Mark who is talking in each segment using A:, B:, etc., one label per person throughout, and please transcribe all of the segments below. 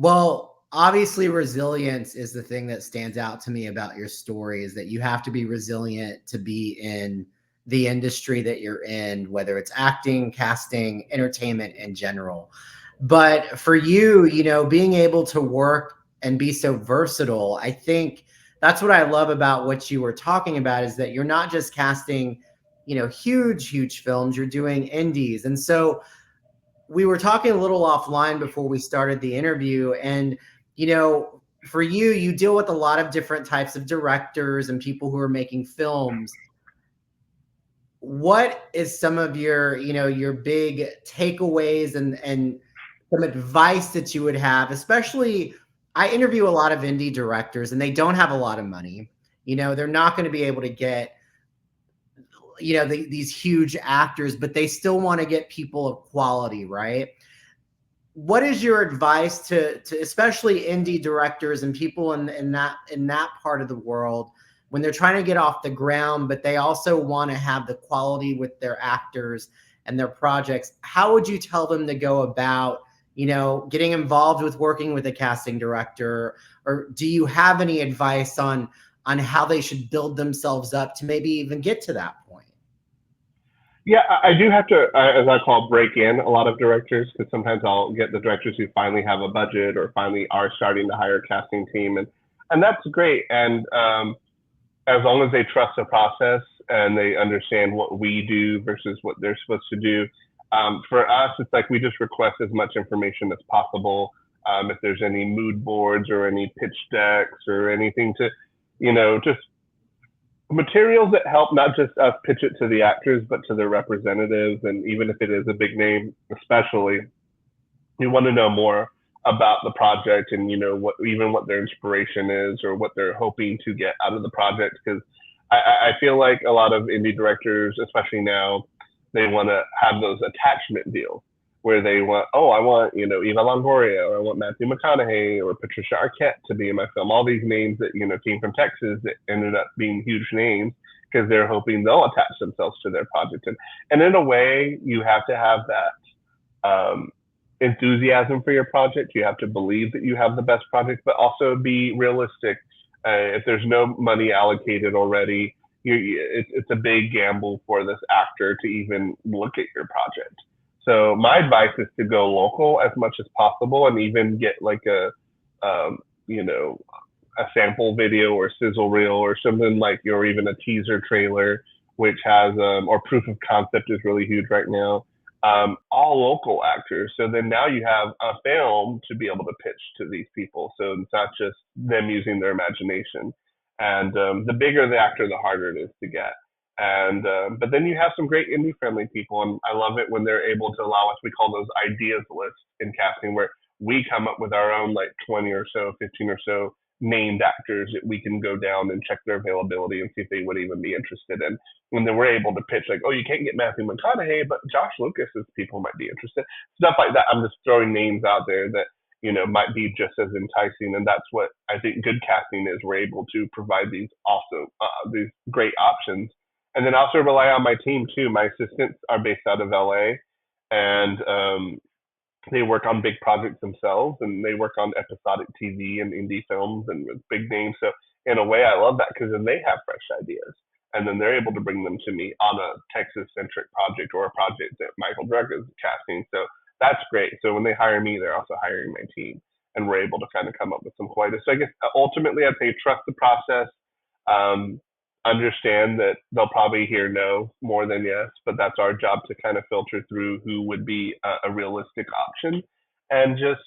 A: Well, obviously resilience is the thing that stands out to me about your story, is that you have to be resilient to be in the industry that you're in, whether it's acting, casting, entertainment in general. But for you, you know, being able to work and be so versatile, I think that's what I love about what you were talking about, is that you're not just casting, you know, huge films, you're doing indies. And so we were talking a little offline before we started the interview, and you know, for you, you deal with a lot of different types of directors and people who are making films. What is some of your, you know, your big takeaways and some advice that you would have? Especially, I interview a lot of indie directors and they don't have a lot of money. You know, they're not going to be able to get, you know, these huge actors, but they still want to get people of quality, right? What is your advice to especially indie directors and people in that part of the world, when they're trying to get off the ground, but they also want to have the quality with their actors and their projects? How would you tell them to go about, you know, getting involved with working with a casting director? Or do you have any advice on how they should build themselves up to maybe even get to that point?
B: Yeah, I do have to, as I call, break in a lot of directors, because sometimes I'll get the directors who finally have a budget or finally are starting to hire a casting team, and that's great. And as long as they trust the process and they understand what we do versus what they're supposed to do, for us, it's like we just request as much information as possible. If there's any mood boards or any pitch decks or anything to, you know, just materials that help not just us pitch it to the actors, but to their representatives. And even if it is a big name, especially, you want to know more about the project and, you know, what, even what their inspiration is or what they're hoping to get out of the project. Because I feel like a lot of indie directors, especially now, they want to have those attachment deals where they want, oh, I want, you know, Eva Longoria, or I want Matthew McConaughey or Patricia Arquette to be in my film. All these names that, you know, came from Texas that ended up being huge names because they're hoping they'll attach themselves to their project. And in a way, you have to have that enthusiasm for your project. You have to believe that you have the best project, but also be realistic. If there's no money allocated already, it's a big gamble for this actor to even look at your project. So my advice is to go local as much as possible, and even get like you know, a sample video or sizzle reel or something like, or even a teaser trailer, which has, or proof of concept is really huge right now. All local actors. So then now you have a film to be able to pitch to these people. So it's not just them using their imagination. And the bigger the actor, the harder it is to get. And but then you have some great indie friendly people, and I love it when they're able to allow us. We call those ideas lists in casting, where we come up with our own like 20 or so, 15 or so named actors that we can go down and check their availability and see if they would even be interested in. And then we're able to pitch like, oh, you can't get Matthew McConaughey, but Josh Lucas's people might be interested. Stuff like that. I'm just throwing names out there that, you know, might be just as enticing. And that's what I think good casting is. We're able to provide these these great options. And then also rely on my team too. My assistants are based out of LA, and they work on big projects themselves, and they work on episodic TV and indie films and with big names. So in a way, I love that, because then they have fresh ideas, and then they're able to bring them to me on a Texas-centric project or a project that Michael Druck is casting. So that's great. So when they hire me, they're also hiring my team, and we're able to kind of come up with some quite. So I guess ultimately, I'd say trust the process. Understand that they'll probably hear no more than yes, but that's our job to kind of filter through who would be a realistic option, and just,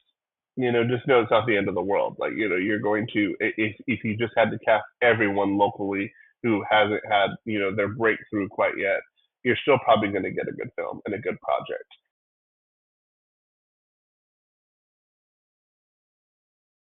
B: you know, just know it's not the end of the world. Like, you know, you're going to, if you just had to cast everyone locally who hasn't had, you know, their breakthrough quite yet, you're still probably going to get a good film and a good project.